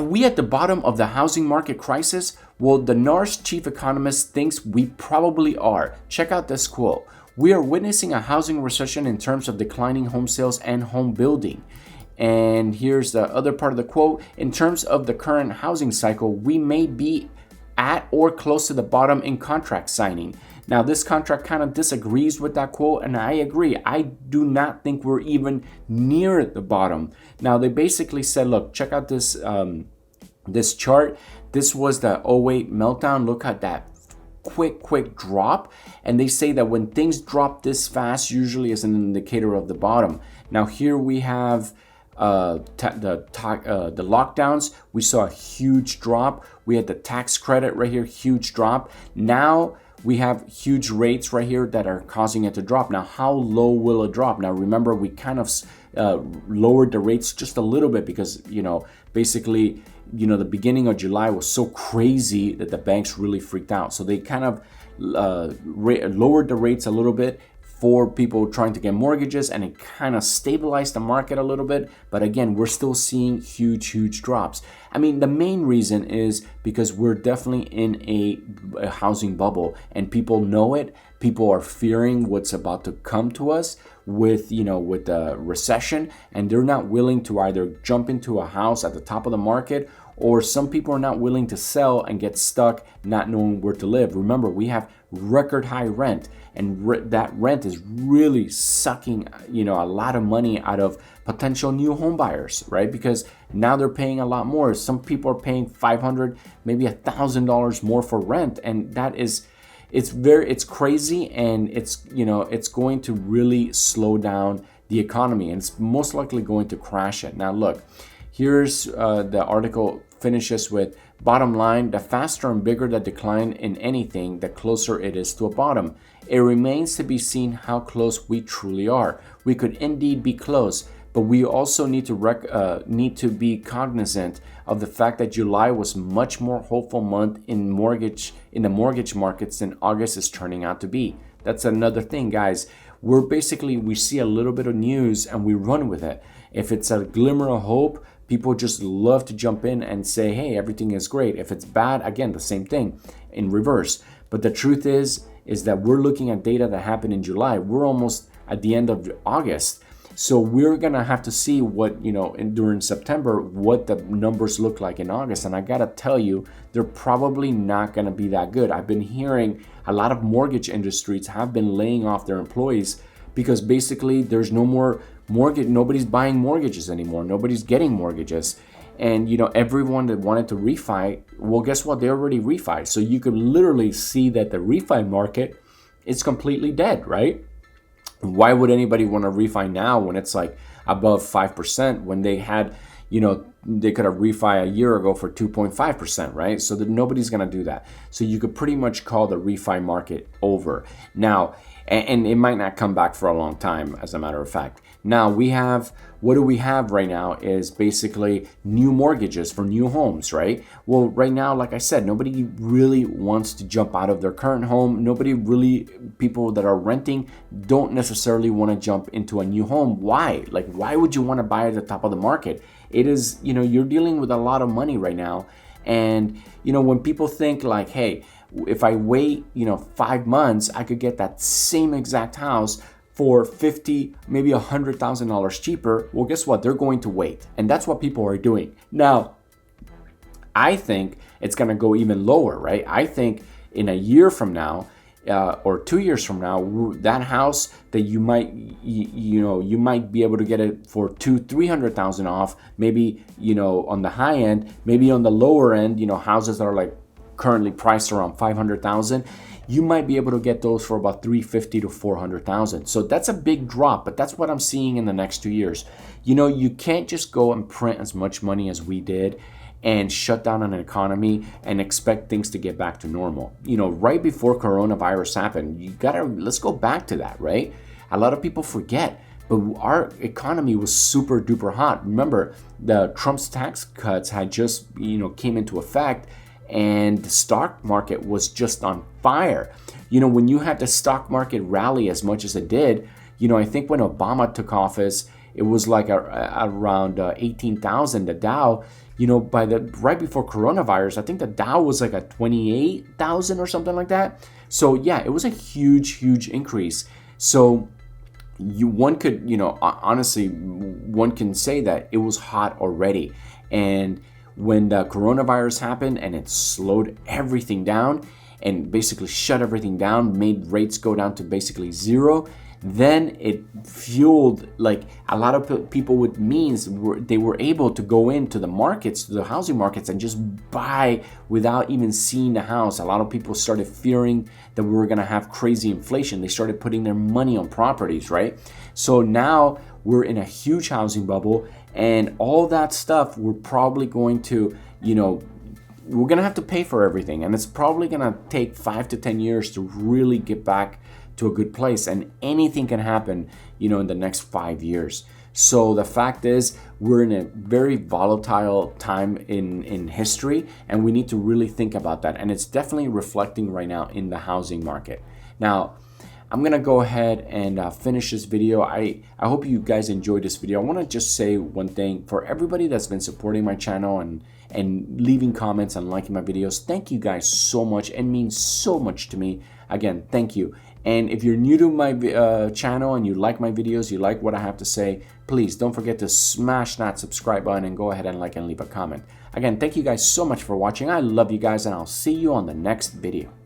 Are we at the bottom of the housing market crisis? Well, the NAR's chief economist thinks we probably are. Check out this quote. We are witnessing a housing recession in terms of declining home sales and home building. And here's the other part of the quote. In terms of the current housing cycle, we may be at or close to the bottom in contract signing. Now, this contract kind of disagrees with that quote, and I agree. I do not think we're even near the bottom. Now, they basically said, look, check out this this chart. This was the '08 meltdown. Look at that quick drop. And they say that when things drop this fast, usually is an indicator of the bottom. Now, here we have the lockdowns. We saw a huge drop. We had the tax credit right here, huge drop. Now we have huge rates right here that are causing it to drop. Now, how low will it drop? Now, remember, we kind of lowered the rates just a little bit because, basically, the beginning of July was so crazy that the banks really freaked out. So they kind of lowered the rates a little bit for people trying to get mortgages, and it kind of stabilized the market a little bit. But again, we're still seeing huge drops. I mean, the main reason is because we're definitely in a housing bubble, and people know it. People are fearing what's about to come to us with the recession, and they're not willing to either jump into a house at the top of the market, or some people are not willing to sell and get stuck not knowing where to live. Remember, we have record high rent, and that rent is really sucking a lot of money out of potential new home buyers, right? Because now they're paying a lot more. Some people are paying $500, maybe $1,000 more for rent, and that is it's crazy, and it's going to really slow down the economy, and it's most likely going to crash it. Now look, here's the article finishes with, bottom line, the faster and bigger the decline in anything, the closer it is to a bottom. It remains to be seen how close we truly are. We could indeed be close, but we also need to be cognizant of the fact that July was much more hopeful month in the mortgage markets than August is turning out to be. That's another thing, guys. We see a little bit of news and we run with it. If it's a glimmer of hope, people just love to jump in and say, hey, everything is great. If it's bad, again, the same thing in reverse. But the truth is that we're looking at data that happened in July. We're almost at the end of August. So we're going to have to see what, during September, what the numbers look like in August. And I got to tell you, they're probably not going to be that good. I've been hearing a lot of mortgage industries have been laying off their employees because basically there's no more mortgage. Nobody's buying mortgages anymore. Nobody's getting mortgages. And, everyone that wanted to refi, well, guess what? They already refied. So you could literally see that the refi market is completely dead, right? Why would anybody want to refi now when it's like above 5% when they had, they could have refi a year ago for 2.5%, right? So that nobody's going to do that. So you could pretty much call the refi market over. Now, and it might not come back for a long time, as a matter of fact. Now what do we have right now is basically new mortgages for new homes, right? Well, right now, like I said, nobody really wants to jump out of their current home. People that are renting don't necessarily want to jump into a new home. Why? Why would you want to buy at the top of the market? It is, you're dealing with a lot of money right now. And, when people think like, hey, if I wait, 5 months, I could get that same exact house for $50,000, maybe $100,000 cheaper. Well, guess what? They're going to wait. And that's what people are doing. Now, I think it's going to go even lower, right? I think in a year from now, or 2 years from now, that house that you might be able to get it for $200,000-$300,000 off, maybe, on the high end, maybe on the lower end, houses that are like currently priced around $500,000, you might be able to get those for about $350,000 to $400,000. So that's a big drop, but that's what I'm seeing in the next 2 years. You can't just go and print as much money as we did and shut down an economy and expect things to get back to normal. Right before coronavirus happened, let's go back to that, right? A lot of people forget, but our economy was super duper hot. Remember, the Trump's tax cuts had just, came into effect, and the stock market was just on fire. When you had the stock market rally as much as it did, I think when Obama took office, it was like around 18,000, the Dow. by the right before coronavirus, I think the Dow was like at 28,000 or something like that. So yeah, it was a huge increase. So one could, honestly, one can say that it was hot already. And when the coronavirus happened and it slowed everything down and basically shut everything down, made rates go down to basically zero, then it fueled, like, a lot of people with means they were able to go into the markets, the housing markets, and just buy without even seeing the house. A lot of people started fearing that we were going to have crazy inflation. They started putting their money on properties, right? So now we're in a huge housing bubble, and all that stuff, we're probably going to, we're going to have to pay for everything, and it's probably going to take 5 to 10 years to really get back to a good place, and anything can happen, in the next 5 years. So the fact is, we're in a very volatile time in history, and we need to really think about that. And it's definitely reflecting right now in the housing market. Now, I'm gonna go ahead and finish this video. I hope you guys enjoyed this video. I want to just say one thing for everybody that's been supporting my channel and leaving comments and liking my videos. Thank you guys so much. It means so much to me. Again, thank you. And if you're new to my channel and you like my videos, you like what I have to say, please don't forget to smash that subscribe button and go ahead and like and leave a comment. Again, thank you guys so much for watching. I love you guys, and I'll see you on the next video.